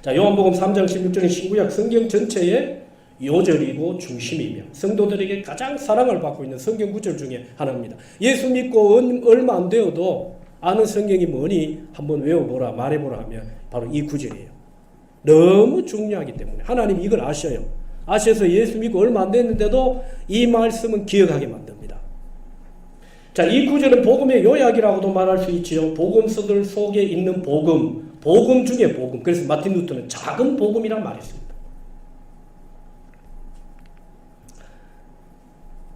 자, 요한복음 3장 16절은 신구약 성경 전체의 요절이고 중심이며 성도들에게 가장 사랑을 받고 있는 성경 구절 중에 하나입니다. 예수 믿고 얼마 안 되어도 아는 성경이 뭐니 한번 외워보라 말해보라 하면 바로 이 구절이에요. 너무 중요하기 때문에 하나님이 이걸 아셔요. 아셔서 예수 믿고 얼마 안 됐는데도 이 말씀은 기억하게 만듭니다. 자, 이 구절은 복음의 요약이라고도 말할 수 있지요. 복음서들 속에 있는 복음 중에 복음. 그래서 마틴 루터는 작은 복음이란 말이 있습니다.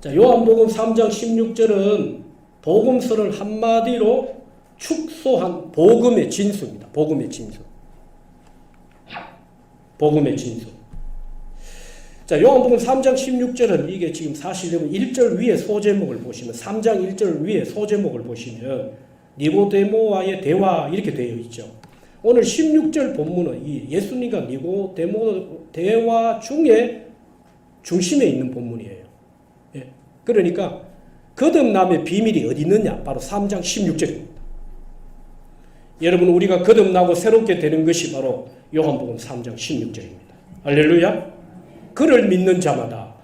자, 요한복음 3장 16절은 복음서를 한마디로 축소한 복음의 진수입니다. 복음의 진수. 복음의 진수. 자, 요한복음 3장 16절은 이게 지금 사실 1절 위에 소제목을 보시면 3장 1절 위에 소제목을 보시면 니고데모와의 대화 이렇게 되어 있죠. 오늘 16절 본문은 이 예수님과 니고데모 대화 중에 중심에 있는 본문이에요. 예. 그러니까 거듭남의 비밀이 어디 있느냐? 바로 3장 16절입니다. 여러분, 우리가 거듭나고 새롭게 되는 것이 바로 요한복음 3장 16절입니다. 할렐루야. 그를 믿는 자마다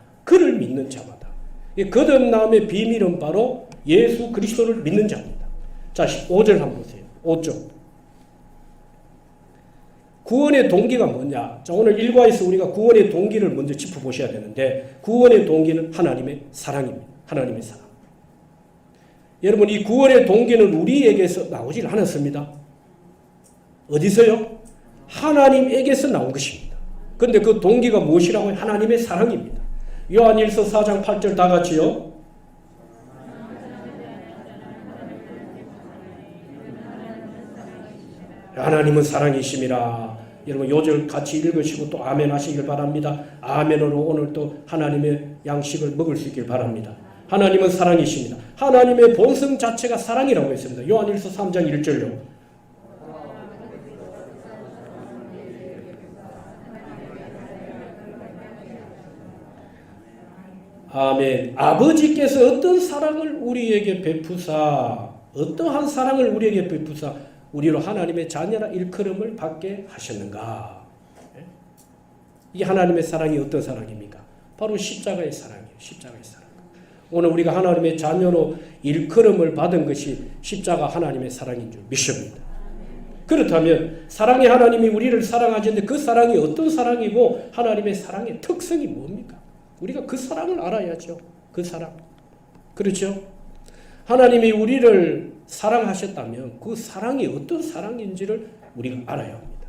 이 거듭남의 비밀은 바로 예수 그리스도를 믿는 자입니다. 자, 5절 한번 보세요. 5절. 구원의 동기가 뭐냐? 자, 오늘 일과에서 우리가 구원의 동기를 먼저 짚어보셔야 되는데 구원의 동기는 하나님의 사랑입니다. 하나님의 사랑. 여러분, 이 구원의 동기는 우리에게서 나오질 않았습니다. 어디서요? 하나님에게서 나온 것입니다. 그런데 그 동기가 무엇이라고요? 하나님의 사랑입니다. 요한일서 4장 8절 다 같이요. 하나님은 사랑이심이라. 여러분, 요절 같이 읽으시고 또 아멘 하시길 바랍니다. 아멘으로 오늘 또 하나님의 양식을 먹을 수 있길 바랍니다. 하나님은 사랑이십니다. 하나님의 본성 자체가 사랑이라고 했습니다. 요한일서 3장 1절로. 아멘. 아버지께서 어떤 사랑을 우리에게 베푸사, 어떠한 사랑을 우리에게 베푸사 우리로 하나님의 자녀라 일컬음을 받게 하셨는가? 이 하나님의 사랑이 어떤 사랑입니까? 바로 십자가의 사랑이에요. 십자가의 사랑. 오늘 우리가 하나님의 자녀로 일컬음을 받은 것이 십자가 하나님의 사랑인 줄 믿습니다. 그렇다면 사랑의 하나님이 우리를 사랑하시는데 그 사랑이 어떤 사랑이고 하나님의 사랑의 특성이 뭡니까? 우리가 그 사랑을 알아야죠. 그 사랑. 그렇죠? 하나님이 우리를 사랑하셨다면 그 사랑이 어떤 사랑인지를 우리가 알아야 합니다.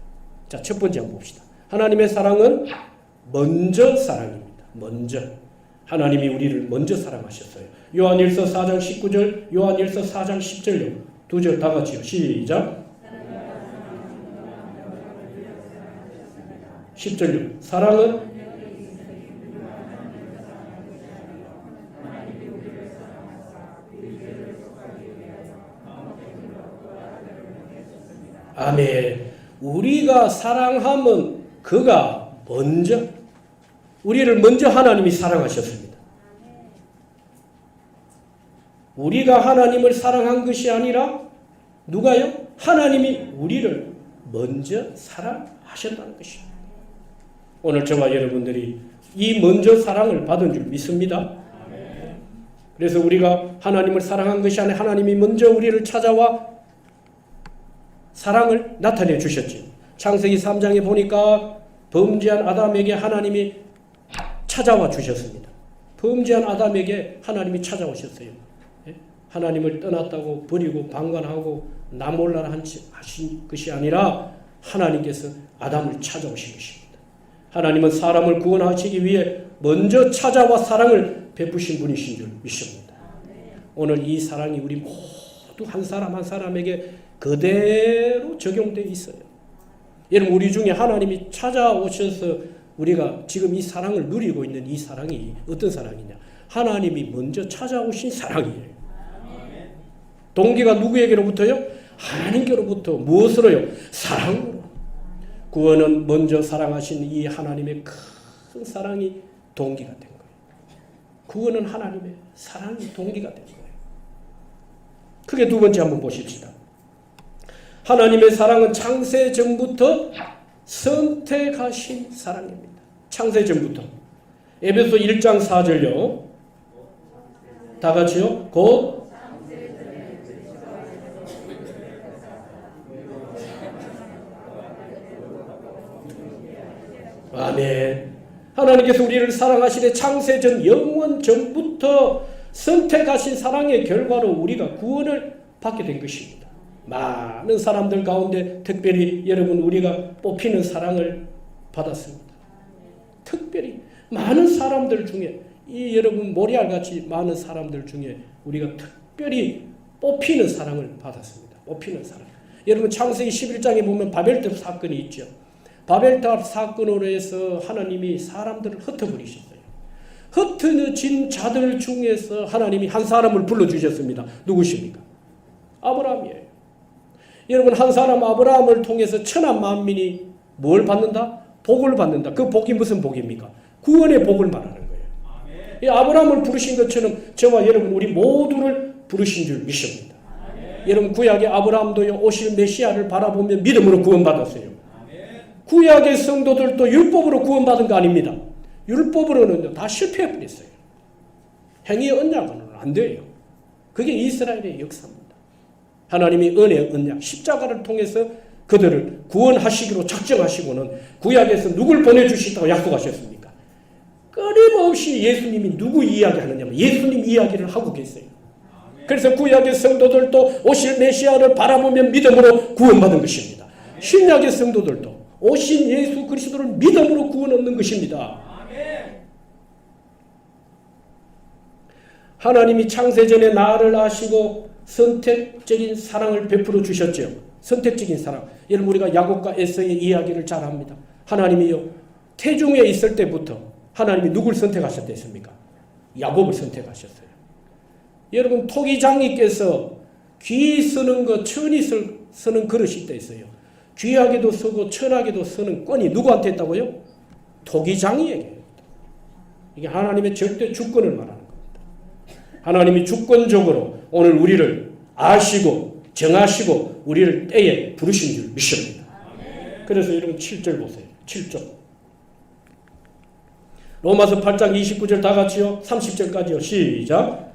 자, 첫 번째 한번 봅시다. 하나님의 사랑은 먼저 사랑입니다. 먼저. 하나님이 우리를 먼저 사랑하셨어요. 요한일서 4장 19절, 요한일서 4장 10절요. 두 절 다 같이요. 시작. 10절요. 사랑은 아멘. 우리가 사랑하면 그가 먼저 우리를 먼저 하나님이 사랑하셨습니다. 우리가 하나님을 사랑한 것이 아니라 누가요? 하나님이 우리를 먼저 사랑하셨다는 것입니다. 오늘 저와 여러분들이 이 먼저 사랑을 받은 줄 믿습니다. 그래서 우리가 하나님을 사랑한 것이 아니라 하나님이 먼저 우리를 찾아와 사랑을 나타내 주셨죠. 창세기 3장에 보니까 범죄한 아담에게 하나님이 찾아와 주셨습니다. 범죄한 아담에게 하나님이 찾아오셨어요. 하나님을 떠났다고 버리고 방관하고 나 몰라라 하신 것이 아니라 하나님께서 아담을 찾아오신 것입니다. 하나님은 사람을 구원하시기 위해 먼저 찾아와 사랑을 베푸신 분이신 줄 믿습니다. 오늘 이 사랑이 우리 모두 한 사람 한 사람에게 그대로 적용되어 있어요. 여러분, 우리 중에 하나님이 찾아오셔서 우리가 지금 이 사랑을 누리고 있는 이 사랑이 어떤 사랑이냐? 하나님이 먼저 찾아오신 사랑이에요. 동기가 누구에게로부터요? 하나님께로부터. 무엇으로요? 사랑으로. 구원은 먼저 사랑하신 이 하나님의 큰 사랑이 동기가 된 거예요. 구원은 하나님의 사랑이 동기가 된 거예요. 크게 두 번째 한번 보십시다. 하나님의 사랑은 창세 전부터 선택하신 사랑입니다. 창세전부터. 에베소 1장 4절요. 다 같이요. 곧 아멘. 하나님께서 우리를 사랑하시되 창세전 영원 전부터 선택하신 사랑의 결과로 우리가 구원을 받게 된 것입니다. 많은 사람들 가운데 특별히 여러분 우리가 뽑히는 사랑을 받았습니다. 특별히 많은 사람들 중에 이 여러분 모리알같이 많은 사람들 중에 우리가 특별히 뽑히는 사랑을 받았습니다. 뽑히는 사랑. 여러분 창세기 11장에 보면 바벨탑 사건이 있죠. 바벨탑 사건으로 해서 하나님이 사람들을 흩어버리셨어요. 흩어진 자들 중에서 하나님이 한 사람을 불러주셨습니다. 누구십니까? 아브라함이에요. 여러분 한 사람 아브라함을 통해서 천하 만민이 뭘 받는다? 복을 받는다. 그 복이 무슨 복입니까? 구원의 복을 말하는 거예요. 이 아브라함을 부르신 것처럼 저와 여러분 우리 모두를 부르신 줄 믿습니다. 여러분 구약의 아브라함도요 오실 메시아를 바라보며 믿음으로 구원받았어요. 구약의 성도들도 율법으로 구원받은 거 아닙니다. 율법으로는 다 실패해버렸어요. 행위의 언약으로는 안 돼요. 그게 이스라엘의 역사입니다. 하나님이 은혜의 언약, 십자가를 통해서 그들을 구원하시기로 작정하시고는 구약에서 누굴 보내주시다고 약속하셨습니까? 끊임없이 예수님이 누구 이야기하느냐면 예수님 이야기를 하고 계세요. 그래서 구약의 성도들도 오실 메시아를 바라보며 믿음으로 구원받은 것입니다. 신약의 성도들도 오신 예수 그리스도를 믿음으로 구원 얻는 것입니다. 하나님이 창세전에 나를 아시고 선택적인 사랑을 베풀어 주셨죠. 선택적인 사랑. 여러분 우리가 야곱과 에서의 이야기를 잘 합니다. 하나님이요 태중에 있을 때부터 하나님이 누굴 선택하셨겠습니까? 야곱을 선택하셨어요. 여러분 토기장이께서 귀 쓰는 거 천이 쓰는 그릇이 있어요. 귀하게도 쓰고 천하게도 쓰는 권이 누구한테 있다고요? 토기장이에게. 이게 하나님의 절대 주권을 말하는 겁니다. 하나님이 주권적으로 오늘 우리를 아시고 정하시고 우리를 때에 부르신 줄 믿습니다. 그래서 여러분 7절 보세요. 7절. 로마서 8장 29절 다 같이요. 30절까지요. 시작.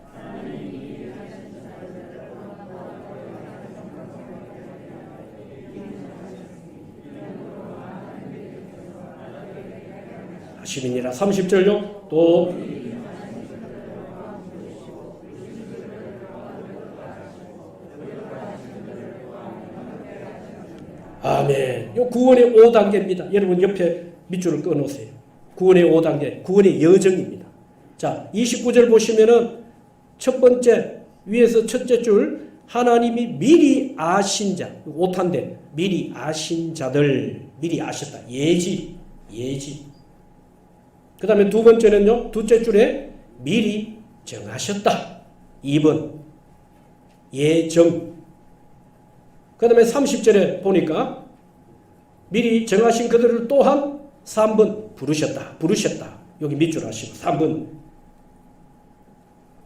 하시니라. 30절요. 또 아멘. 요 구원의 5단계입니다. 여러분 옆에 밑줄을 꺼놓으세요. 구원의 5단계, 구원의 여정입니다. 자, 29절 보시면은 첫 번째 위에서 첫째 줄 하나님이 미리 아신 자, 5탄대 미리 아신 자들, 미리 아셨다. 예지. 그 다음에 두 번째는요, 둘째 줄에 미리 정하셨다. 2번 예정. 그 다음에 30절에 보니까 미리 정하신 그들을 또한 3번 부르셨다. 여기 밑줄 하시고 3번.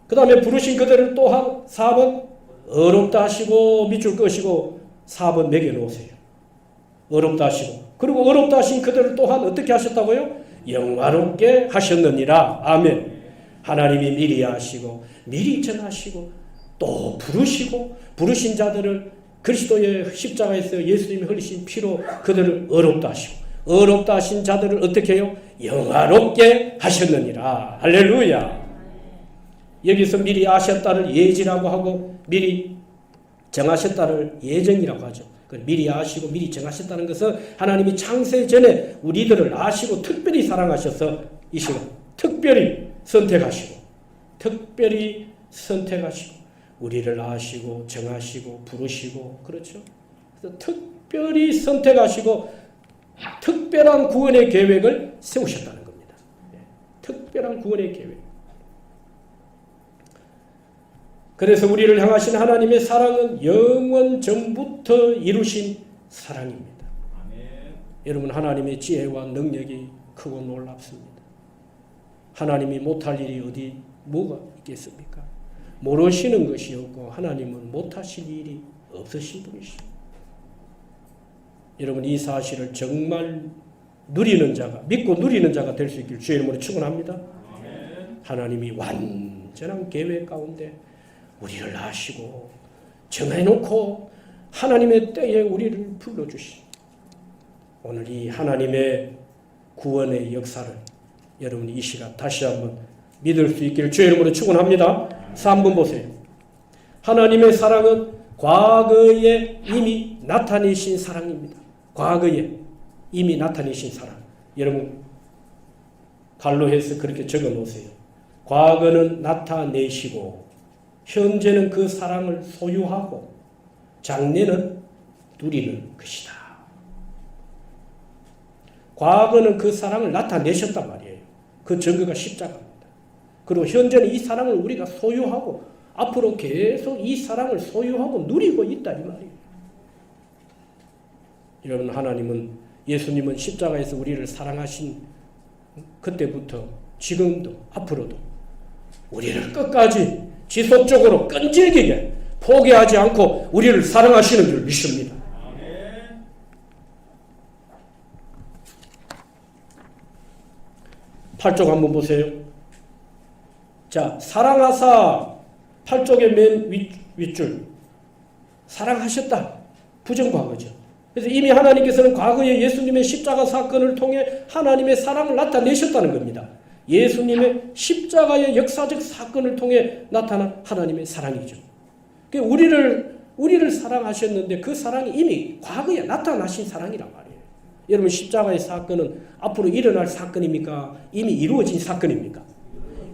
그 다음에 부르신 그들을 또한 4번 어렵다 하시고 밑줄 끄시고 4번 매겨놓으세요. 어렵다 하시고. 그리고 어렵다 하신 그들을 또한 어떻게 하셨다고요? 영화롭게 하셨느니라. 아멘. 하나님이 미리 하시고 미리 정하시고 또 부르시고 부르신 자들을 그리스도의 십자가에서 예수님이 흘리신 피로 그들을 어렵다 하시고 어렵다 하신 자들을 어떻게 해요? 영화롭게 하셨느니라. 할렐루야. 여기서 미리 아셨다를 예지라고 하고 미리 정하셨다를 예정이라고 하죠. 미리 아시고 미리 정하셨다는 것은 하나님이 창세 전에 우리들을 아시고 특별히 사랑하셔서 이 시간 특별히 선택하시고 우리를 아시고 정하시고 부르시고 그렇죠. 그래서 특별히 선택하시고 특별한 구원의 계획을 세우셨다는 겁니다. 특별한 구원의 계획. 그래서 우리를 향하신 하나님의 사랑은 영원 전부터 이루신 사랑입니다. 아멘. 여러분 하나님의 지혜와 능력이 크고 놀랍습니다. 하나님이 못할 일이 어디 뭐가 있겠습니까? 모르시는 것이 없고 하나님은 못하실 일이 없으신 분이십니다. 여러분 이 사실을 정말 누리는 자가, 믿고 누리는 자가 될 수 있길 주의 이름으로 축원합니다. 하나님이 완전한 계획 가운데 우리를 아시고 정해놓고 하나님의 때에 우리를 불러주시. 오늘 이 하나님의 구원의 역사를 여러분이 이 시간 다시 한번 믿을 수 있기를 주의 이름으로 축원합니다. 3번 보세요. 하나님의 사랑은 과거에 이미 나타내신 사랑입니다. 과거에 이미 나타내신 사랑. 여러분 갈로해서 그렇게 적어 놓으세요. 과거는 나타내시고 현재는 그 사랑을 소유하고 장래는 누리는 것이다. 과거는 그 사랑을 나타내셨단 말이에요. 그 증거가 십자가입니다. 그리고 현재는 이 사랑을 우리가 소유하고 앞으로 계속 이 사랑을 소유하고 누리고 있다 이 말이에요. 여러분 하나님은 예수님은 십자가에서 우리를 사랑하신 그때부터 지금도 앞으로도 우리를 끝까지 지속적으로 끈질기게 포기하지 않고 우리를 사랑하시는 줄 믿습니다. 8쪽 한번 보세요. 자, 사랑하사 8쪽의 맨 윗줄 사랑하셨다. 부정과거죠. 그래서 이미 하나님께서는 과거에 예수님의 십자가 사건을 통해 하나님의 사랑을 나타내셨다는 겁니다. 예수님의 십자가의 역사적 사건을 통해 나타난 하나님의 사랑이죠. 우리를 사랑하셨는데 그 사랑이 이미 과거에 나타나신 사랑이란 말이에요. 여러분 십자가의 사건은 앞으로 일어날 사건입니까? 이미 이루어진 사건입니까?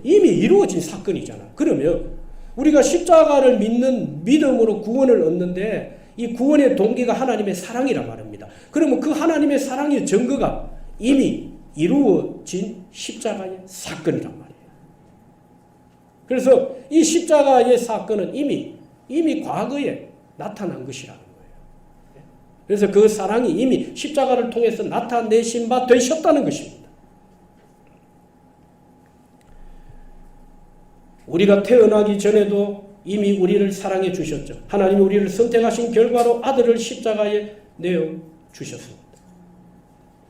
이미 이루어진 사건이잖아. 그러면 우리가 십자가를 믿는 믿음으로 구원을 얻는데 이 구원의 동기가 하나님의 사랑이란 말입니다. 그러면 그 하나님의 사랑의 증거가 이미 이루어진 십자가의 사건이란 말이에요. 그래서 이 십자가의 사건은 이미 과거에 나타난 것이라는 거예요. 그래서 그 사랑이 이미 십자가를 통해서 나타내신 바 되셨다는 것입니다. 우리가 태어나기 전에도 이미 우리를 사랑해 주셨죠. 하나님이 우리를 선택하신 결과로 아들을 십자가에 내어 주셨습니다.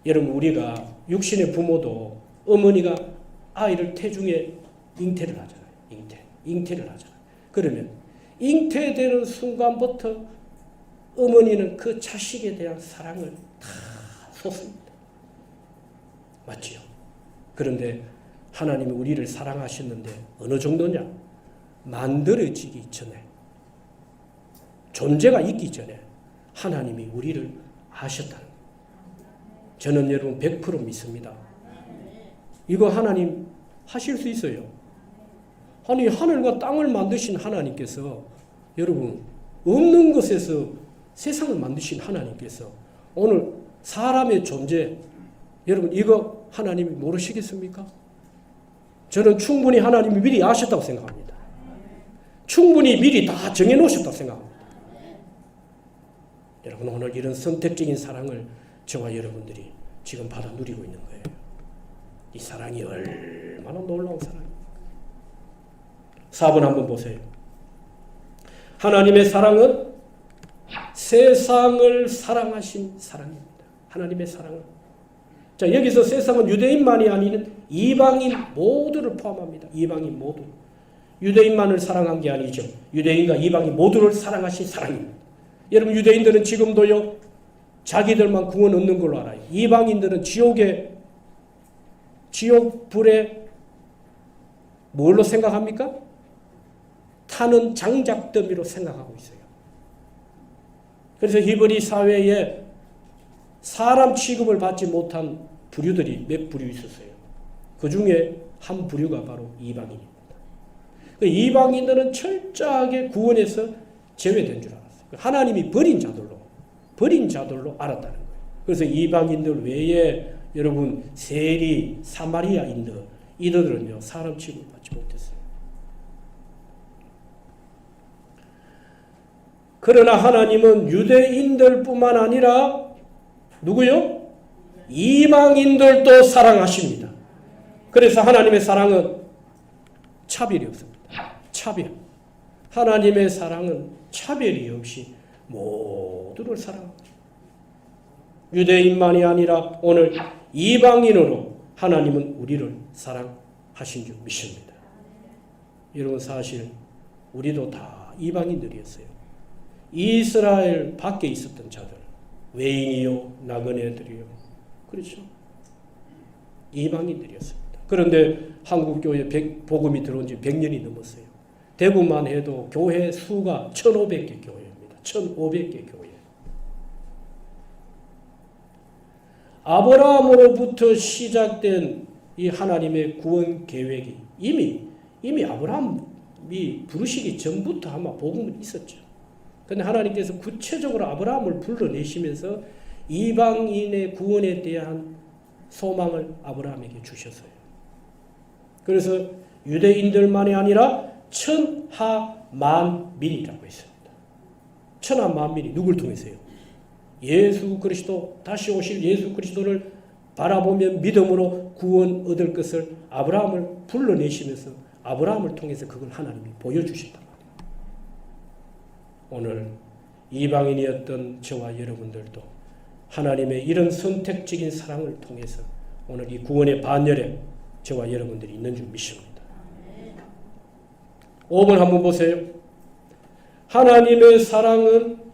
여러분 우리가 육신의 부모도 어머니가 아이를 태중에 잉태를 하잖아요. 잉태를 하잖아요. 그러면 잉태되는 순간부터 어머니는 그 자식에 대한 사랑을 다 쏟습니다. 맞지요? 그런데 하나님이 우리를 사랑하셨는데 어느 정도냐? 만들어지기 전에, 존재가 있기 전에 하나님이 우리를 아셨다는 거예요. 저는 여러분 100% 믿습니다. 이거 하나님 하실 수 있어요. 아니 하늘과 땅을 만드신 하나님께서 여러분 없는 것에서 세상을 만드신 하나님께서 오늘 사람의 존재 여러분 이거 하나님이 모르시겠습니까? 저는 충분히 하나님이 미리 아셨다고 생각합니다. 충분히 미리 다 정해놓으셨다고 생각합니다. 여러분 오늘 이런 선택적인 사랑을 저와 여러분들이 지금 받아 누리고 있는 거예요. 이 사랑이 얼마나 놀라운 사랑입니까? 4번 한번 보세요. 하나님의 사랑은 세상을 사랑하신 사랑입니다. 하나님의 사랑은. 자, 여기서 세상은 유대인만이 아닌 이방인 모두를 포함합니다. 이방인 모두. 유대인만을 사랑한 게 아니죠. 유대인과 이방인 모두를 사랑하신 사랑입니다. 여러분 유대인들은 지금도요. 자기들만 구원 얻는 걸로 알아요. 이방인들은 지옥불에 뭘로 생각합니까? 타는 장작더미로 생각하고 있어요. 그래서 히브리 사회에 사람 취급을 받지 못한 부류들이 몇 부류 있었어요. 그 중에 한 부류가 바로 이방인입니다. 그 이방인들은 철저하게 구원에서 제외된 줄 알았어요. 하나님이 버린 자들로 알았다는 거예요. 그래서 이방인들 외에 여러분 세리, 사마리아인들 이들은요 사람 취급을 받지 못했어요. 그러나 하나님은 유대인들뿐만 아니라 누구요? 이방인들도 사랑하십니다. 그래서 하나님의 사랑은 차별이 없습니다. 차별. 하나님의 사랑은 차별이 없이 모두를 사랑합니다. 유대인만이 아니라 오늘 이방인으로 하나님은 우리를 사랑하신 줄 믿습니다. 여러분, 사실 우리도 다 이방인들이었어요. 이스라엘 밖에 있었던 자들, 외인이요 나그네들이요, 그렇죠? 이방인들이었습니다. 그런데 한국교회 복음이 들어온 지 100년이 넘었어요. 대구만 해도 교회 수가 1,500개 교회입니다. 1,500개 교회. 아브라함으로부터 시작된 이 하나님의 구원 계획이 이미 아브라함이 부르시기 전부터 아마 복음은 있었죠. 그런데 하나님께서 구체적으로 아브라함을 불러내시면서 이방인의 구원에 대한 소망을 아브라함에게 주셨어요. 그래서 유대인들만이 아니라 천하만민이라고 했습니다. 천하만민이 누굴 통해서요? 예수 그리스도, 다시 오실 예수 그리스도를 바라보며 믿음으로 구원 얻을 것을 아브라함을 불러내시면서 아브라함을 통해서 그걸 하나님이 보여주셨단 말이에요. 오늘 이방인이었던 저와 여러분들도 하나님의 이런 선택적인 사랑을 통해서 오늘 이 구원의 반열에 저와 여러분들이 있는 줄 믿습니다. 5번 한번 보세요. 하나님의 사랑은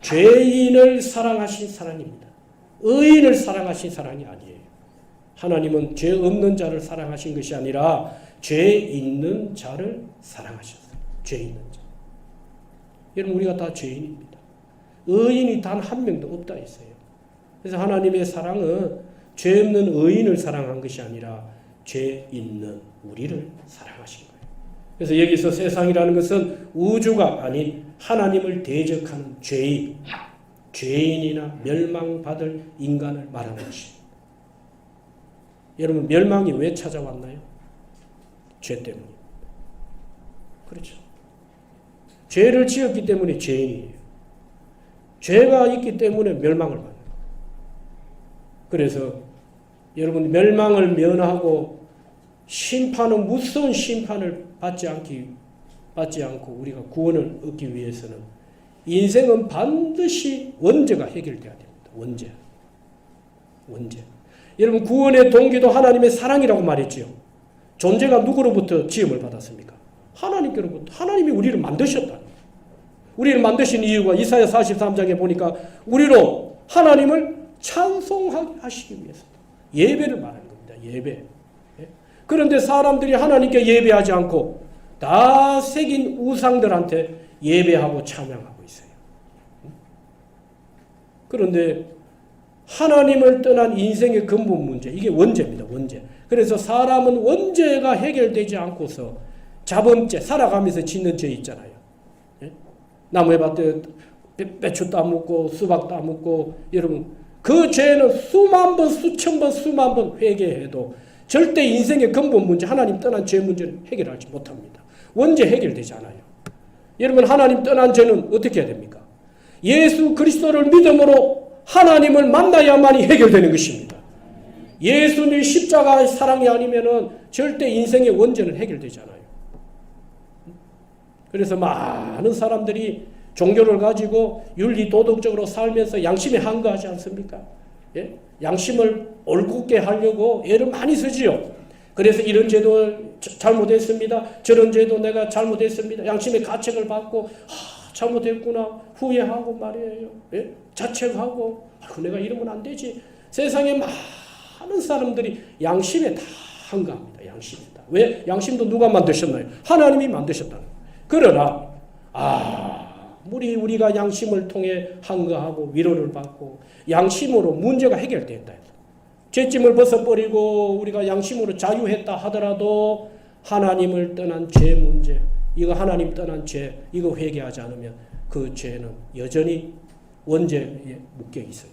죄인을 사랑하신 사랑입니다. 의인을 사랑하신 사랑이 아니에요. 하나님은 죄 없는 자를 사랑하신 것이 아니라 죄 있는 자를 사랑하셨어요. 죄 있는 자. 여러분, 우리가 다 죄인입니다. 의인이 단 한 명도 없다 했어요. 그래서 하나님의 사랑은 죄 없는 의인을 사랑한 것이 아니라 죄 있는 우리를 사랑하신 거예요. 그래서 여기서 세상이라는 것은 우주가 아닌 하나님을 대적하는 죄인이나 멸망받을 인간을 말하는 것입니다. 여러분, 멸망이 왜 찾아왔나요? 죄 때문입니다. 그렇죠. 죄를 지었기 때문에 죄인이에요. 죄가 있기 때문에 멸망을 받는 거예요. 그래서 여러분, 멸망을 면하고 심판은 무서운 심판을 받지 않고 우리가 구원을 얻기 위해서는 인생은 반드시 원죄가 해결돼야 됩니다. 원죄. 여러분, 구원의 동기도 하나님의 사랑이라고 말했지요. 존재가 누구로부터 지음을 받았습니까? 하나님께로부터. 하나님이 우리를 만드셨다. 우리를 만드신 이유가 이사야 43장에 보니까 우리로 하나님을 찬송하게 하시기 위해서 예배를 말하는 겁니다. 예배. 그런데 사람들이 하나님께 예배하지 않고 다 새긴 우상들한테 예배하고 찬양하고 있어요. 그런데 하나님을 떠난 인생의 근본 문제, 이게 원죄입니다. 원죄. 그래서 사람은 원죄가 해결되지 않고서 자범죄, 살아가면서 짓는 죄 있잖아요. 나무에 밭에 배추 따먹고 수박 따먹고, 여러분 그 죄는 수만 번, 수천 번, 수만 번 회개해도 절대 인생의 근본 문제, 하나님 떠난 죄 문제는 해결하지 못합니다. 원죄 해결되지 않아요. 여러분, 하나님 떠난 죄는 어떻게 해야 됩니까? 예수 그리스도를 믿음으로 하나님을 만나야만이 해결되는 것입니다. 예수님의 십자가의 사랑이 아니면은 절대 인생의 원죄는 해결되지 않아요. 그래서 많은 사람들이 종교를 가지고 윤리 도덕적으로 살면서 양심에 한가하지 않습니까? 예? 양심을 올곧게 하려고 애를 많이 쓰지요. 그래서 이런 죄도 잘못했습니다. 저런 죄도 내가 잘못했습니다. 양심의 가책을 받고 잘못했구나 후회하고 말이에요. 예? 자책하고 내가 이러면 안 되지. 세상에 많은 사람들이 양심에 다 한가합니다. 양심에 다. 왜? 양심도 누가 만드셨나요? 하나님이 만드셨다는 거예요. 그러나 우리가 양심을 통해 한가하고 위로를 받고 양심으로 문제가 해결된다. 죄짐을 벗어버리고 우리가 양심으로 자유했다 하더라도 하나님을 떠난 죄 문제, 이거 하나님 떠난 죄, 이거 회개하지 않으면 그 죄는 여전히 원죄에 묶여 있어요.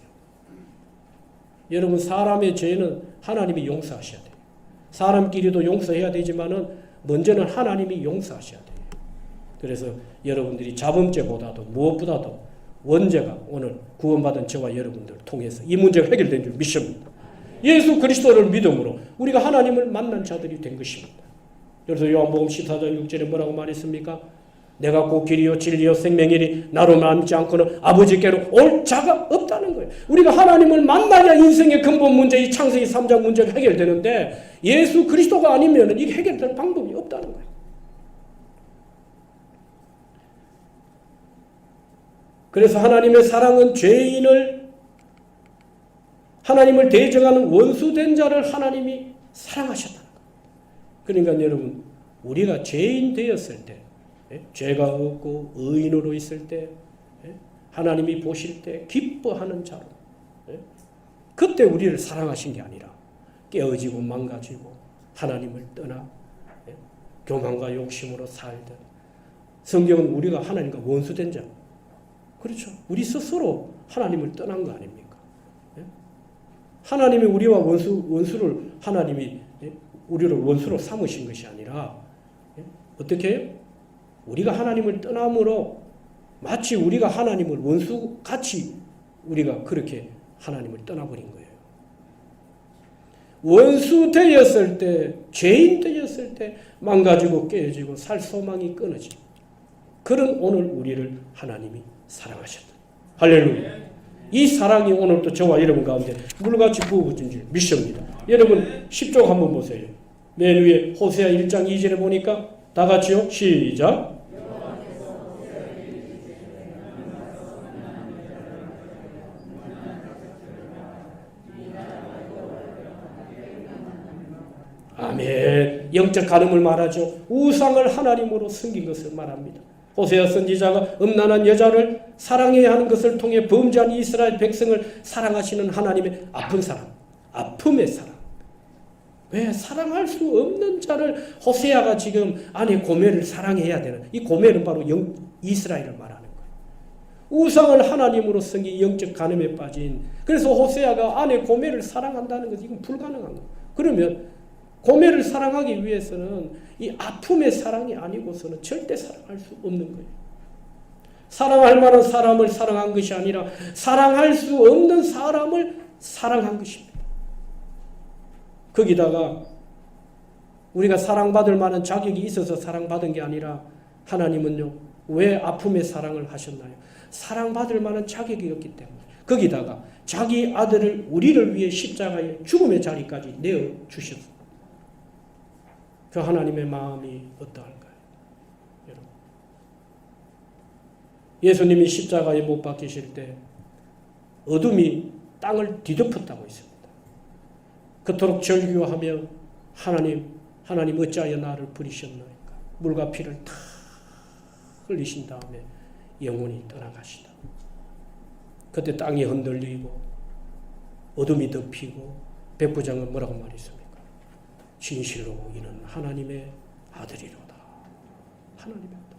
여러분, 사람의 죄는 하나님이 용서하셔야 돼요. 사람끼리도 용서해야 되지만은 먼저는 하나님이 용서하셔야 돼요. 그래서 여러분들이 자범죄보다도 무엇보다도 원죄가 오늘 구원받은 저와 여러분들을 통해서 이 문제가 해결된 줄 믿습니다. 예수 그리스도를 믿음으로 우리가 하나님을 만난 자들이 된 것입니다. 그래서 요한복음 14장 6절에 뭐라고 말했습니까? 내가 곧 길이요 진리요 생명이니 나로 남지 않고는 아버지께로 올 자가 없다는 거예요. 우리가 하나님을 만나야 인생의 근본 문제, 이 창세기 3장 문제가 해결되는데 예수 그리스도가 아니면 이게 해결될 방법이 없다는 거예요. 그래서 하나님의 사랑은 하나님을 대적하는 원수된 자를 하나님이 사랑하셨다는 거예요. 그러니까 여러분, 우리가 죄인 되었을 때, 죄가 없고 의인으로 있을 때, 하나님이 보실 때 기뻐하는 자로, 그때 우리를 사랑하신 게 아니라 깨어지고 망가지고 하나님을 떠나 교만과 욕심으로 살던, 성경은 우리가 하나님과 원수된 자, 그렇죠. 우리 스스로 하나님을 떠난 거 아닙니까? 하나님이 우리와 원수를 하나님이 우리를 원수로 삼으신 것이 아니라 어떻게 해요? 우리가 하나님을 떠남으로 마치 우리가 하나님을 원수같이 우리가 그렇게 하나님을 떠나버린 거예요. 원수 되었을 때, 죄인 되었을 때 망가지고 깨어지고 살 소망이 끊어진 그런 오늘 우리를 하나님이 사랑하셨다. 할렐루야. 이 사랑이 오늘도 저와 여러분 가운데 물같이 부어진 줄 믿습니다. 여러분 10쪽 한번 보세요. 맨 위에 호세아 1장 2절에 보니까 다 같이요. 시작. 아멘. 영적 가늠을 말하죠. 우상을 하나님으로 섬긴 것을 말합니다. 호세아 선지자가 음란한 여자를 사랑해야 하는 것을 통해 범죄한 이스라엘 백성을 사랑하시는 하나님의 아픈 사랑, 아픔의 사랑. 왜 사랑할 수 없는 자를 호세아가 지금 아내 고멜을 사랑해야 되는, 이 고멜은 바로 이스라엘을 말하는 거예요. 우상을 하나님으로 섬긴 영적 간음에 빠진, 그래서 호세아가 아내 고멜을 사랑한다는 것은 이건 불가능한 거예요. 그러면 고멜을 사랑하기 위해서는 이 아픔의 사랑이 아니고서는 절대 사랑할 수 없는 거예요. 사랑할 만한 사람을 사랑한 것이 아니라 사랑할 수 없는 사람을 사랑한 것입니다. 거기다가 우리가 사랑받을 만한 자격이 있어서 사랑받은 게 아니라 하나님은요, 왜 아픔의 사랑을 하셨나요? 사랑받을 만한 자격이 없기 때문에. 거기다가 자기 아들을 우리를 위해 십자가의 죽음의 자리까지 내어주셨습니다. 그 하나님의 마음이 어떠할까요? 여러분, 예수님이 십자가에 못 박히실 때 어둠이 땅을 뒤덮었다고 했습니다. 그토록 절규하며 하나님 어찌하여 나를 버리셨나이까? 물과 피를 다 흘리신 다음에 영원히 떠나가시다. 그때 땅이 흔들리고 어둠이 덮이고 백부장은 뭐라고 말했습니까? 진실로 이는 하나님의 아들이로다. 하나님의 아들.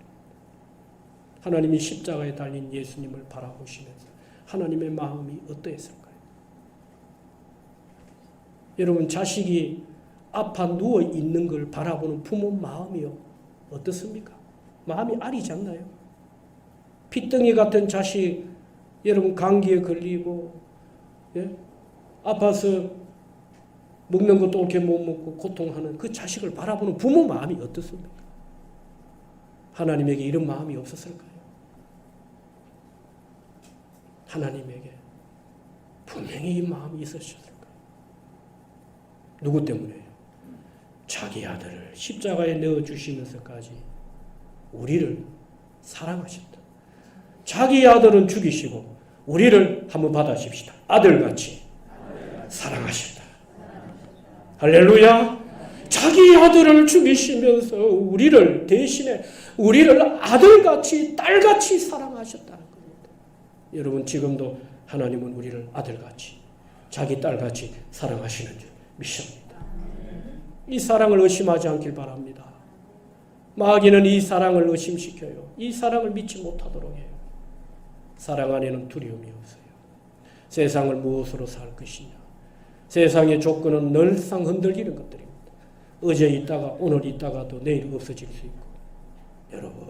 하나님이 십자가에 달린 예수님을 바라보시면서 하나님의 마음이 어떠했을까요? 여러분, 자식이 아파 누워 있는 걸 바라보는 부모 마음이요, 어떻습니까? 마음이 아리지 않나요? 핏덩이 같은 자식, 여러분 감기에 걸리고, 아파서 먹는 것도 옳게 못 먹고 고통하는 그 자식을 바라보는 부모 마음이 어떻습니까? 하나님에게 이런 마음이 없었을까요? 하나님에게 분명히 이 마음이 있으셨을까요? 누구 때문에요? 자기 아들을 십자가에 넣어주시면서까지 우리를 사랑하셨다. 자기 아들은 죽이시고 우리를 한번 받아십시다. 아들같이 사랑하셨다. 할렐루야. 자기 아들을 죽이시면서 우리를 대신에 우리를 아들같이 딸같이 사랑하셨다는 겁니다. 여러분, 지금도 하나님은 우리를 아들같이 자기 딸같이 사랑하시는 줄 믿습니다. 이 사랑을 의심하지 않길 바랍니다. 마귀는 이 사랑을 의심시켜요. 이 사랑을 믿지 못하도록 해요. 사랑 안에는 두려움이 없어요. 세상을 무엇으로 살 것이냐. 세상의 조건은 늘상 흔들리는 것들입니다. 어제 있다가 오늘 있다가도 내일 없어질 수 있고, 여러분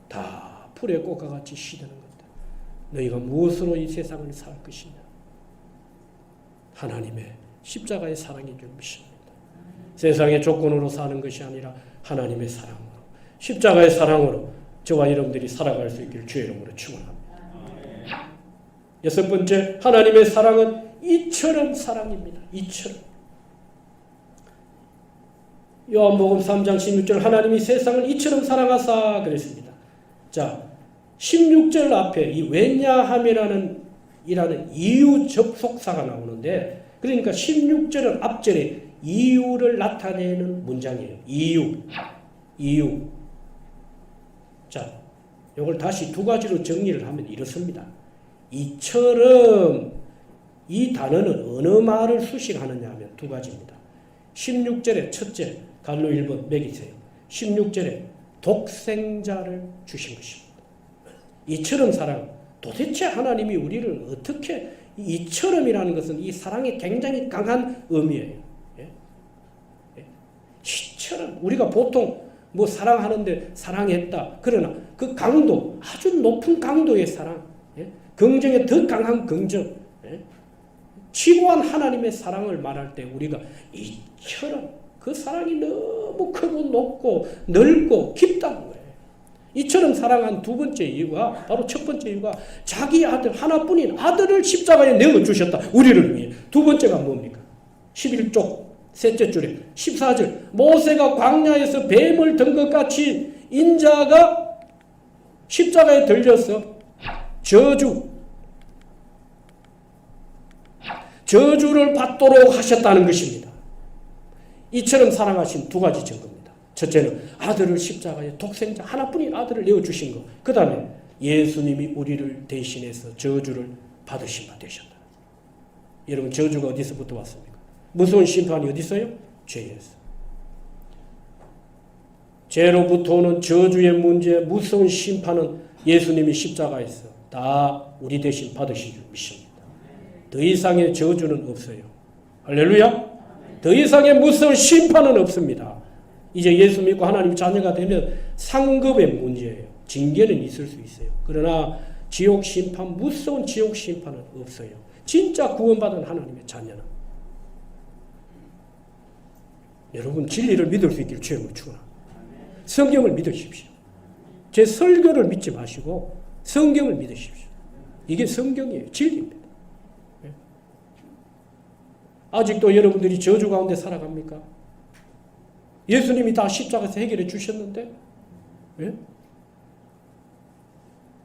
다 풀의 꽃과 같이 시드는 것들. 너희가 무엇으로 이 세상을 살 것이냐. 하나님의 십자가의 사랑인 줄 믿습니다. 세상의 조건으로 사는 것이 아니라 하나님의 사랑으로, 십자가의 사랑으로 저와 여러분들이 살아갈 수 있기를 주의 이름으로 축원합니다. 여섯 번째, 하나님의 사랑은 이처럼 사랑입니다. 이처럼. 요한복음 3장 16절 하나님이 세상을 이처럼 사랑하사 그랬습니다. 자, 16절 앞에 이 왜냐함이라는 이유 접속사가 나오는데, 그러니까 16절은 앞절에 이유를 나타내는 문장이에요. 이유. 자, 이걸 다시 두 가지로 정리를 하면 이렇습니다. 이처럼, 이 단어는 어느 말을 수식하느냐 하면 두 가지입니다. 16절에 첫째, 갈로 1번 매기세요. 16절에 독생자를 주신 것입니다. 이처럼 사랑, 도대체 하나님이 우리를 어떻게, 이처럼이라는 것은 이 사랑에 굉장히 강한 의미예요. 이처럼, 우리가 보통 뭐 사랑하는데 사랑했다. 그러나 그 강도, 아주 높은 강도의 사랑, 긍정에 더 강한 긍정, 지고한 하나님의 사랑을 말할 때 우리가 이처럼 그 사랑이 너무 크고 높고 넓고 깊다는 거예요. 이처럼 사랑한 두 번째 이유가, 바로 첫 번째 이유가 자기 아들, 하나뿐인 아들을 십자가에 내어주셨다. 우리를 위해. 두 번째가 뭡니까? 11쪽 셋째 줄에 14절 모세가 광야에서 뱀을 든 것 같이 인자가 십자가에 들려서 저주를 받도록 하셨다는 것입니다. 이처럼 사랑하신 두 가지 증거입니다. 첫째는 아들을 십자가에 독생자 하나뿐인 아들을 내어주신 것. 그 다음에 예수님이 우리를 대신해서 저주를 받으신 바 되셨다. 여러분, 저주가 어디서부터 왔습니까? 무서운 심판이 어디 있어요? 죄에서. 죄로부터 오는 저주의 문제, 무서운 심판은 예수님이 십자가에서 다 우리 대신 받으신 줄 믿습니다. 더 이상의 저주는 없어요. 할렐루야. 더 이상의 무서운 심판은 없습니다. 이제 예수 믿고 하나님 자녀가 되면 상급의 문제예요. 징계는 있을 수 있어요. 그러나 지옥 심판, 무서운 지옥 심판은 없어요. 진짜 구원받은 하나님의 자녀는. 여러분, 진리를 믿을 수 있기를 주의 이름으로 축원합니다. 성경을 믿으십시오. 제 설교를 믿지 마시고 성경을 믿으십시오. 이게 성경이에요. 진리입니다. 아직도 여러분들이 저주 가운데 살아갑니까? 예수님이 다 십자가에서 해결해 주셨는데,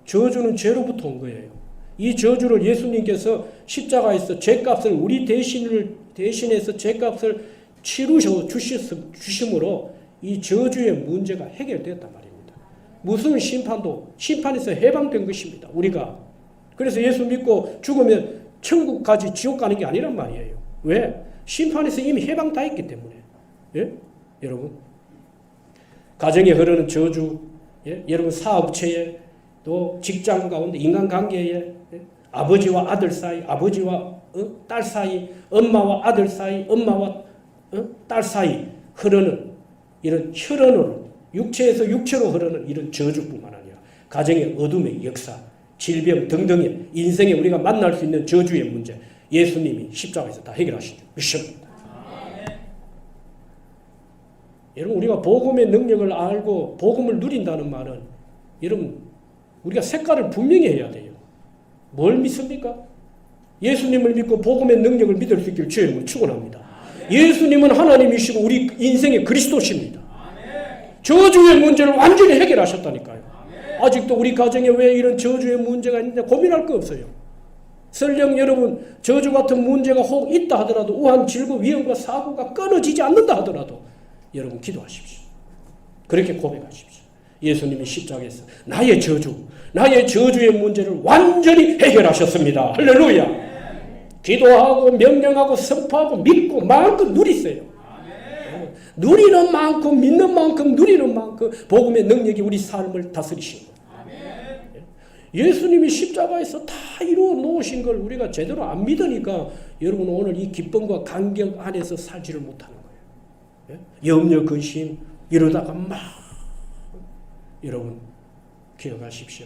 저주는 죄로부터 온 거예요. 이 저주를 예수님께서 십자가에서 죄값을 우리 대신해서 죄값을 치루셔 주심으로 이 저주의 문제가 해결되었단 말입니다. 무슨 심판도 심판에서 해방된 것입니다. 우리가. 그래서 예수 믿고 죽으면 천국 가지 지옥 가는 게 아니란 말이에요. 왜? 심판에서 이미 해방 다 했기 때문에. 여러분, 가정에 흐르는 저주, 여러분 사업체에, 또 직장 가운데 인간관계에, 아버지와 아들 사이, 아버지와 딸 사이, 엄마와 아들 사이, 엄마와 딸 사이 흐르는 이런 혈연으로, 육체에서 육체로 흐르는 이런 저주뿐만 아니라 가정의 어둠의 역사, 질병 등등의 인생에 우리가 만날 수 있는 저주의 문제, 예수님이 십자가에서 다 해결하신 줄 믿습니다. 여러분, 우리가 복음의 능력을 알고 복음을 누린다는 말은, 여러분, 우리가 색깔을 분명히 해야 돼요. 뭘 믿습니까? 예수님을 믿고 복음의 능력을 믿을 수 있기를 주의 이름으로 축원합니다. 예수님은 하나님이시고 우리 인생의 그리스도십니다. 저주의 문제를 완전히 해결하셨다니까요. 아직도 우리 가정에 왜 이런 저주의 문제가 있는지 고민할 거 없어요. 설령 여러분 저주 같은 문제가 혹 있다 하더라도, 우한, 질고, 위험과 사고가 끊어지지 않는다 하더라도 여러분 기도하십시오. 그렇게 고백하십시오. 예수님이 십자가에서 나의 저주의 문제를 완전히 해결하셨습니다. 할렐루야. 기도하고 명령하고 선포하고 믿고 마음껏 누리세요. 누리는 만큼, 믿는 만큼, 누리는 만큼 복음의 능력이 우리 삶을 다스리신 거예요. 예수님이 십자가에서 다 이루어 놓으신 걸 우리가 제대로 안 믿으니까 여러분 오늘 이 기쁨과 감격 안에서 살지를 못하는 거예요. 염려, 근심 이러다가 막, 여러분 기억하십시오.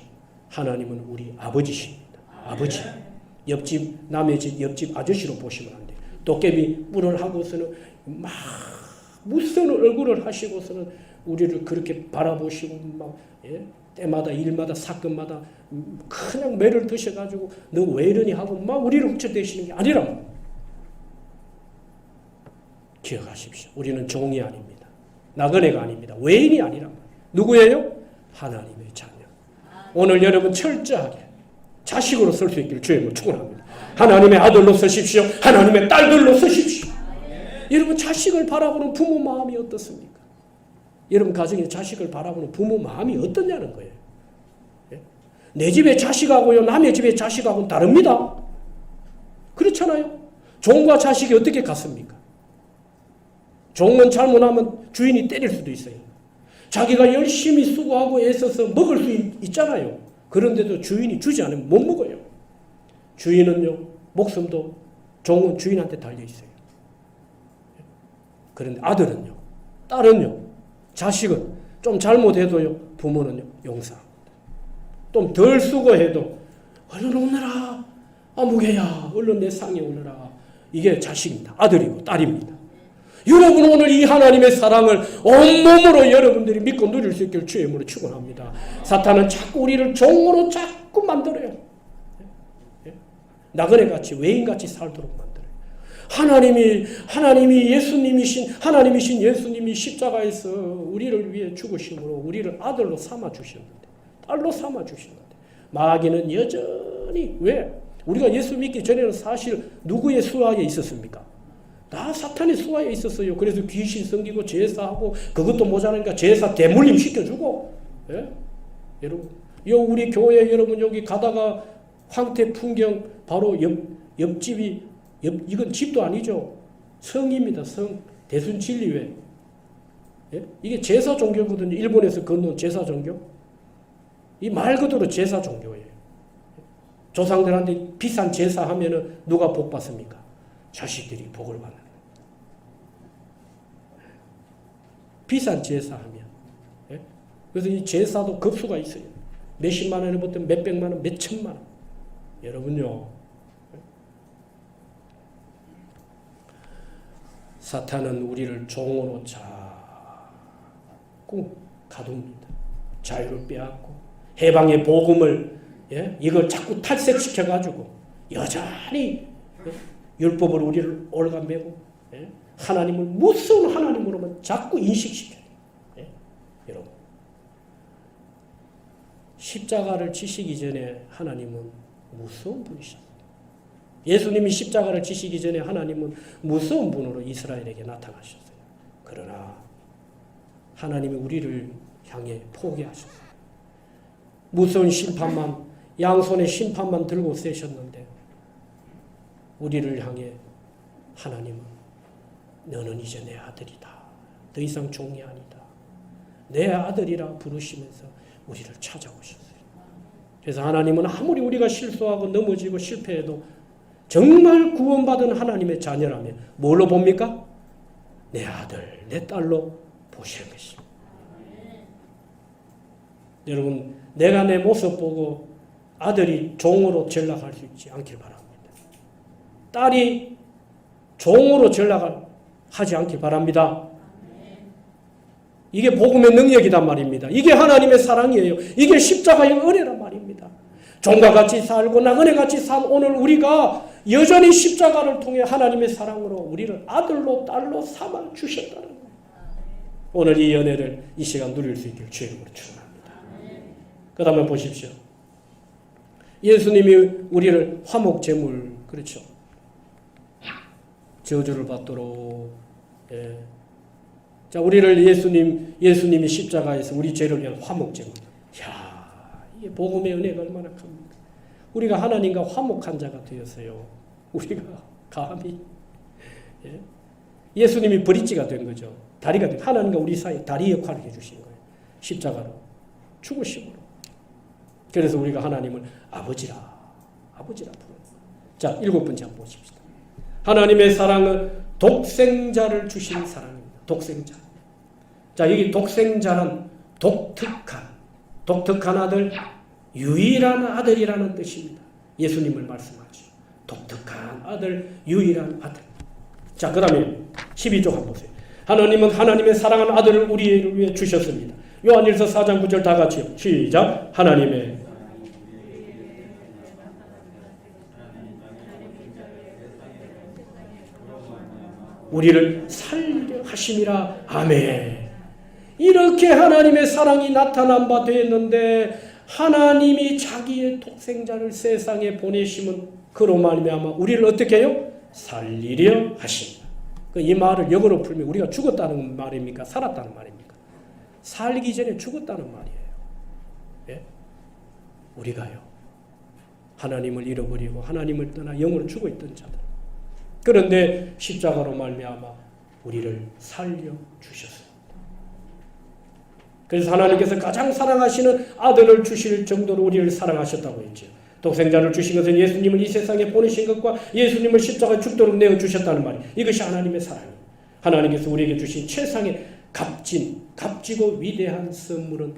하나님은 우리 아버지십니다. 아버지. 옆집, 남의 집, 옆집 아저씨로 보시면 안 돼요. 도깨비 뿔을 하고서는 막 무서운 얼굴을 하시고서는 우리를 그렇게 바라보시고 막, 때마다 일마다 사건마다 그냥 매를 드셔가지고 너 왜 이러니 하고 막 우리를 훔쳐대시는 게 아니라 기억하십시오. 우리는 종이 아닙니다. 나그네가 아닙니다. 외인이 아니라 누구예요? 하나님의 자녀. 오늘 여러분 철저하게 자식으로 설 수 있기를 주님을 축원합니다. 하나님의 아들로 서십시오. 하나님의 딸들로 서십시오. 여러분 자식을 바라보는 부모 마음이 어떻습니까? 여러분 가정에 자식을 바라보는 부모 마음이 어떠냐는 거예요. 예? 내 집의 자식하고요 남의 집의 자식하고는 다릅니다. 그렇잖아요. 종과 자식이 어떻게 같습니까? 종은 잘못하면 주인이 때릴 수도 있어요. 자기가 열심히 수고하고 애써서 먹을 수 있잖아요. 그런데도 주인이 주지 않으면 못 먹어요. 주인은요 목숨도 종은 주인한테 달려있어요. 그런데 아들은요 딸은요 자식은 좀 잘못해도요 부모는요 용서합니다. 좀 덜 수고해도 얼른 오너라 무게야 얼른 내 상에 오너라. 이게 자식입니다. 아들이고 딸입니다. 여러분 오늘 이 하나님의 사랑을 온몸으로 여러분들이 믿고 누릴 수 있기를 주의 이름으로 축원합니다. 사탄은 자꾸 우리를 종으로 자꾸 만들어요. 나그네같이 외인같이 살도록 만들어요. 하나님이 하나님이신 예수님이 십자가에서 우리를 위해 죽으심으로 우리를 아들로 삼아 주셨는데 딸로 삼아 주셨는데 마귀는 여전히 왜? 우리가 예수 믿기 전에는 사실 누구의 수하에 있었습니까? 다 사탄의 수하에 있었어요. 그래서 귀신 섬기고 제사하고 그것도 모자라니까 제사 대물림 시켜주고. 예? 여러분, 우리 교회 여러분 여기 가다가 황태 풍경 바로 옆집이 이건 집도 아니죠. 성입니다. 성 대순진리회. 예? 이게 제사 종교거든요. 일본에서 건너온 제사 종교. 이 말 그대로 제사 종교예요. 조상들한테 비싼 제사 하면은 누가 복 받습니까? 자식들이 복을 받는 거예요. 비싼 제사하면. 예? 그래서 이 제사도 급수가 있어요. 몇십만 원에부터 몇백만 원, 몇천만 원. 여러분요. 사탄은 우리를 종으로 자꾸 가둡니다. 자유를 빼앗고 해방의 복음을 이걸 자꾸 탈색시켜가지고 여전히 율법으로 우리를 올가매고 하나님을 무서운 하나님으로만 자꾸 인식시켜요. 여러분 십자가를 지시기 전에 하나님은 무서운 분이셨어요. 예수님이 십자가를 지시기 전에 하나님은 무서운 분으로 이스라엘에게 나타나셨어요. 그러나 하나님이 우리를 향해 포기하셨어요. 무서운 심판만 양손에 심판만 들고 세셨는데 우리를 향해 하나님은 너는 이제 내 아들이다. 더 이상 종이 아니다. 내 아들이라 부르시면서 우리를 찾아오셨어요. 그래서 하나님은 아무리 우리가 실수하고 넘어지고 실패해도 정말 구원받은 하나님의 자녀라면 뭘로 봅니까? 내 아들, 내 딸로 보시는 것입니다. 여러분, 내가 내 모습 보고 아들이 종으로 전락할 수 있지 않길 바랍니다. 딸이 종으로 전락하지 않길 바랍니다. 이게 복음의 능력이란 말입니다. 이게 하나님의 사랑이에요. 이게 십자가의 은혜란 말입니다. 종과 같이 살고 나그네같이 산 오늘 우리가 여전히 십자가를 통해 하나님의 사랑으로 우리를 아들로 딸로 삼아 주셨다는 거예요. 오늘 이 연애를 이 시간 누릴 수 있길 주의 이름으로 축원합니다. 그 다음에 보십시오. 예수님이 우리를 화목제물, 그렇죠. 저주를 받도록, 자, 우리를 예수님이 십자가에서 우리 죄를 위한 화목제물. 이야, 이게 복음의 은혜가 얼마나 큽니까? 우리가 하나님과 화목한 자가 되었어요. 우리가 감히. 예수님이 브릿지가 된 거죠. 다리가 된, 하나님과 우리 사이에 다리 역할을 해주신 거예요. 십자가로. 죽으심으로. 그래서 우리가 하나님을 아버지라 부르는 거예요. 자, 7번째 한번 보십시다. 하나님의 사랑은 독생자를 주신 사랑입니다. 독생자. 자, 여기 독생자는 독특한 아들, 유일한 아들이라는 뜻입니다. 예수님을 말씀하죠. 독특한 아들, 유일한 아들. 자, 그 다음에 12조 한번 보세요. 하나님은 하나님의 사랑한 아들을 우리를 위해 주셨습니다. 요한일서 4장 9절 다 같이요. 시작. 하나님의 우리를 살려 하심이라. 아멘. 이렇게 하나님의 사랑이 나타난 바 되었는데 하나님이 자기의 독생자를 세상에 보내심은 그로 말미암아 우리를 어떻게 해요? 살리려 하신다. 이 말을 영어로 풀면 우리가 죽었다는 말입니까? 살았다는 말입니까? 살기 전에 죽었다는 말이에요. 예? 우리가요. 하나님을 잃어버리고 하나님을 떠나 영으로 죽어있던 자들. 그런데 십자가로 말미암아 우리를 살려주셨습니다. 그래서 하나님께서 가장 사랑하시는 아들을 주실 정도로 우리를 사랑하셨다고 했죠. 독생자를 주신 것은 예수님을 이 세상에 보내신 것과 예수님을 십자가에 죽도록 내어주셨다는 말이에요. 이것이 하나님의 사랑이에요. 하나님께서 우리에게 주신 최상의 값지고 위대한 선물은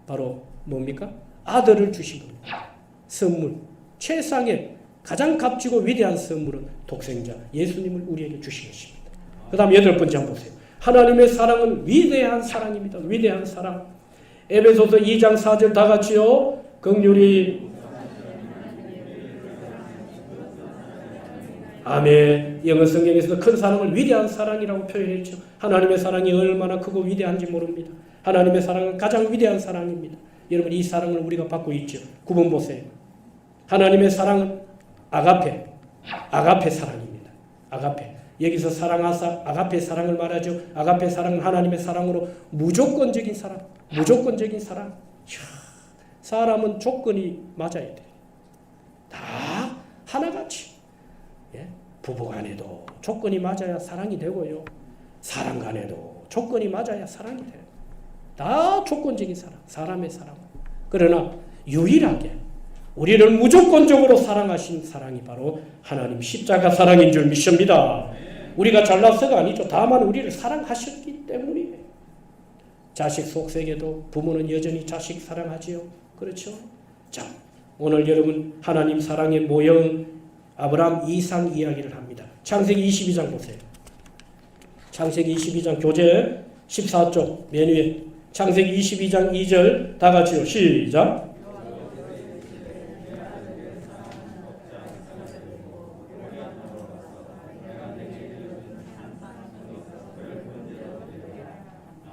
바로 뭡니까? 아들을 주신 겁니다. 선물, 최상의 가장 값지고 위대한 선물은 독생자 예수님을 우리에게 주신 것입니다. 그 다음 8번째 한번 보세요. 하나님의 사랑은 위대한 사랑입니다. 위대한 사랑. 에베소서 2장 4절 다 같이요. 긍휼히 아멘. 영어 성경에서도 큰 사랑을 위대한 사랑이라고 표현했죠. 하나님의 사랑이 얼마나 크고 위대한지 모릅니다. 하나님의 사랑은 가장 위대한 사랑입니다. 여러분 이 사랑을 우리가 받고 있죠. 9번 보세요. 하나님의 사랑은 아가페 사랑입니다. 아가페. 여기서 사랑하사 아가페 사랑을 말하죠. 아가페 사랑은 하나님의 사랑으로 무조건적인 사랑. 무조건적인 사랑. 이야, 사람은 조건이 맞아야 돼. 다 하나같이. 예? 부부간에도 조건이 맞아야 사랑이 되고요. 사람간에도 조건이 맞아야 사랑이 돼요. 다 조건적인 사랑. 사람의 사랑. 그러나 유일하게 우리를 무조건적으로 사랑하신 사랑이 바로 하나님 십자가 사랑인 줄 믿습니다. 우리가 잘나서가 아니죠. 다만 우리를 사랑하셨기 때문이에요. 자식 속세에도 부모는 여전히 자식 사랑하지요. 그렇죠? 자, 오늘 여러분 하나님 사랑의 모형 아브라함 이상 이야기를 합니다. 창세기 22장 보세요. 창세기 22장 교재 14쪽 맨 위에 창세기 22장 2절 다 같이요. 시작.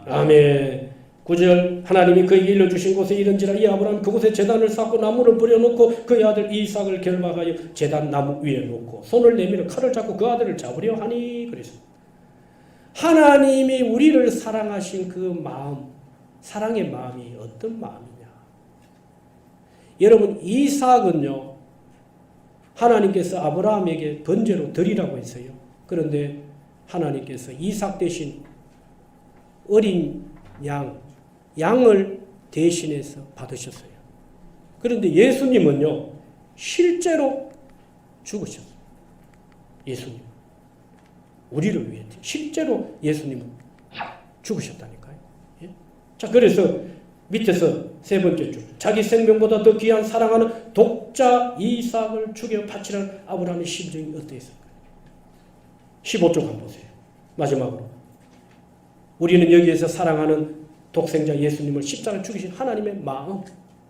아멘. 9절 하나님이 그에게 일러주신 곳에 이른지라 이 아브라함 그곳에 제단을 쌓고 나무를 뿌려놓고 그의 아들 이삭을 결박하여 제단 나무 위에 놓고 손을 내밀어 칼을 잡고 그 아들을 잡으려 하니 그래서 하나님이 우리를 사랑하신 그 마음, 사랑의 마음이 어떤 마음이냐. 여러분 이삭은요 하나님께서 아브라함에게 번제로 드리라고 했어요. 그런데 하나님께서 이삭 대신 어린 양을 대신해서 받으셨어요. 그런데 예수님은요, 실제로 죽으셨어요. 예수님. 우리를 위해 실제로 예수님은 죽으셨다니까요. 예? 자, 그래서 밑에서 세 번째 줄. 자기 생명보다 더 귀한 사랑하는 독자 이삭을 죽여 바치라는 아브라함의 심정이 어떠했을까요? 15쪽 한번 보세요. 마지막으로. 우리는 여기에서 사랑하는 독생자 예수님을 십자가에 죽이신 하나님의 마음.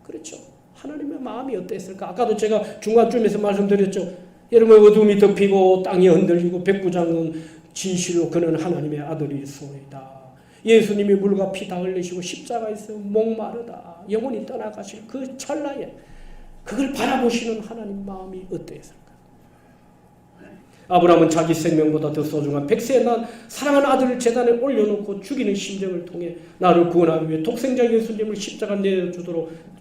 그렇죠. 하나님의 마음이 어땠을까? 아까도 제가 중간쯤에서 말씀드렸죠. 여러분 어둠이 덮이고 땅이 흔들리고 백부장은 진실로 그는 하나님의 아들이소이다. 예수님이 물과 피 다 흘리시고 십자가에서 목마르다. 영혼이 떠나가실 그 찰나에 그걸 바라보시는 하나님 마음이 어땠을까? 아브라함은 자기 생명보다 더 소중한 백세의 난 사랑하는 아들을 제단에 올려놓고 죽이는 심정을 통해 나를 구원하기 위해 독생자 예수님을 십자가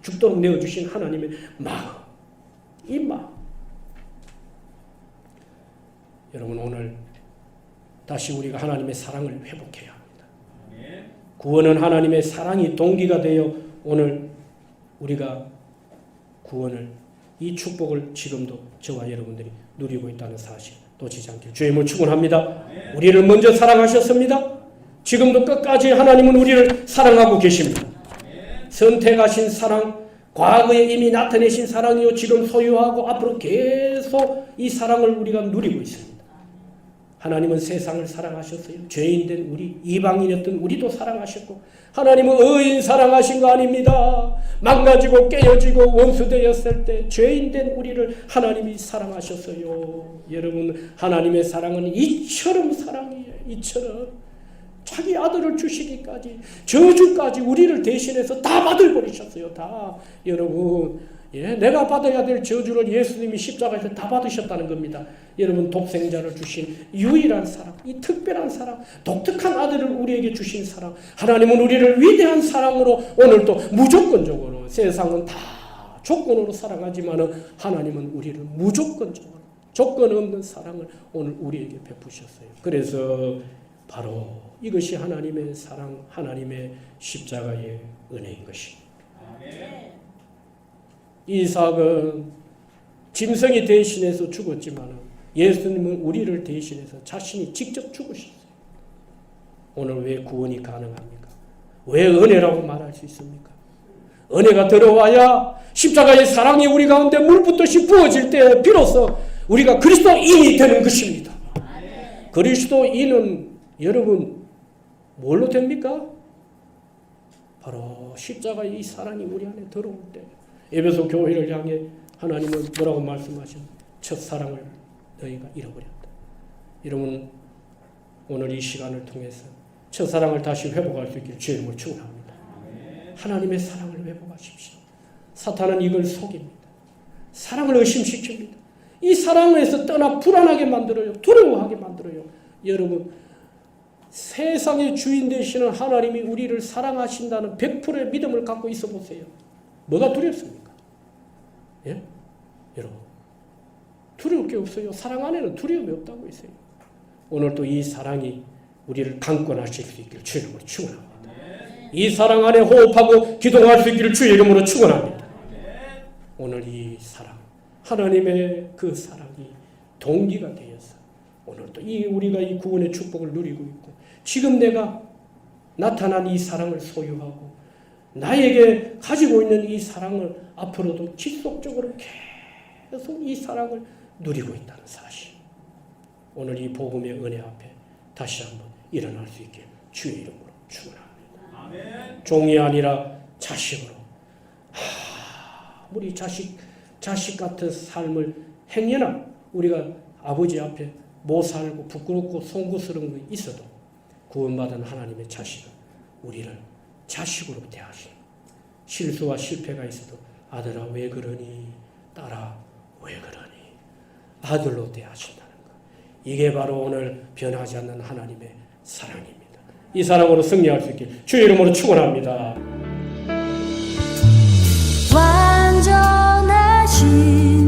죽도록 내어주신 하나님의 마음. 이 마음. 여러분 오늘 다시 우리가 하나님의 사랑을 회복해야 합니다. 구원은 하나님의 사랑이 동기가 되어 오늘 우리가 구원을 이 축복을 지금도 저와 여러분들이 누리고 있다는 사실 놓치지 않길 주님을 축원합니다. 우리를 먼저 사랑하셨습니다. 지금도 끝까지 하나님은 우리를 사랑하고 계십니다. 선택하신 사랑, 과거에 이미 나타내신 사랑이요 지금 소유하고 앞으로 계속 이 사랑을 우리가 누리고 있습니다. 하나님은 세상을 사랑하셨어요. 죄인된 우리, 이방인이었던 우리도 사랑하셨고, 하나님은 의인 사랑하신 거 아닙니다. 망가지고 깨어지고 원수되었을 때 죄인된 우리를 하나님이 사랑하셨어요. 여러분, 하나님의 사랑은 이처럼 사랑이에요. 이처럼. 자기 아들을 주시기까지, 저주까지 우리를 대신해서 다 받아버리셨어요. 다. 여러분, 내가 받아야 될 저주를 예수님이 십자가에서 다 받으셨다는 겁니다. 여러분, 독생자를 주신 유일한 사랑, 이 특별한 사랑, 독특한 아들을 우리에게 주신 사랑, 하나님은 우리를 위대한 사랑으로 오늘도 무조건적으로, 세상은 다 조건으로 사랑하지만 하나님은 우리를 무조건적으로, 조건 없는 사랑을 오늘 우리에게 베푸셨어요. 그래서 바로 이것이 하나님의 사랑, 하나님의 십자가의 은혜인 것입니다. 아멘. 이삭은 짐승이 대신해서 죽었지만 예수님은 우리를 대신해서 자신이 직접 죽으셨어요. 오늘 왜 구원이 가능합니까? 왜 은혜라고 말할 수 있습니까? 은혜가 들어와야 십자가의 사랑이 우리 가운데 물붓듯이 부어질 때 비로소 우리가 그리스도인이 되는 것입니다. 그리스도인은 여러분 뭘로 됩니까? 바로 십자가의 이 사랑이 우리 안에 들어올 때, 에베소 교회를 향해 하나님은 뭐라고 말씀하십니까? 첫사랑을 너희가 잃어버렸다. 여러분, 오늘 이 시간을 통해서 첫사랑을 다시 회복할 수 있기를 주의 이름으로 축원합니다. 하나님의 사랑을 회복하십시오. 사탄은 이걸 속입니다. 사랑을 의심시킵니다. 이 사랑에서 떠나 불안하게 만들어요. 두려워하게 만들어요. 여러분, 세상의 주인 되시는 하나님이 우리를 사랑하신다는 100%의 믿음을 갖고 있어 보세요. 뭐가 두렵습니까? 예? 여러분, 두려울 게 없어요. 사랑 안에는 두려움이 없다고 했어요. 오늘도 이 사랑이 우리를 강권하실 수 있기를 주의 이름으로 축원합니다. 이 사랑 안에 호흡하고 기도할 수 있기를 주의 이름으로 축원합니다. 오늘 이 사랑, 하나님의 그 사랑이 동기가 되어서 오늘도 우리가 이 구원의 축복을 누리고 있고, 지금 내가 나타난 이 사랑을 소유하고 나에게 가지고 있는 이 사랑을 앞으로도 지속적으로 계속 이 사랑을 누리고 있다는 사실, 오늘 이 복음의 은혜 앞에 다시 한번 일어날 수 있게 주의 이름으로 축원합니다. 종이 아니라 자식으로, 우리 자식 같은 삶을 행여나 우리가 아버지 앞에 못 살고 부끄럽고 송구스러운 게 있어도 구원받은 하나님의 자식은 우리를 자식으로 대하시는, 실수와 실패가 있어도 아들아 왜 그러니, 딸아 왜 그러니, 아들로 대하신다는 것, 이게 바로 오늘 변하지 않는 하나님의 사랑입니다. 이 사랑으로 승리할 수 있길 주의 이름으로 축원합니다. 완전하신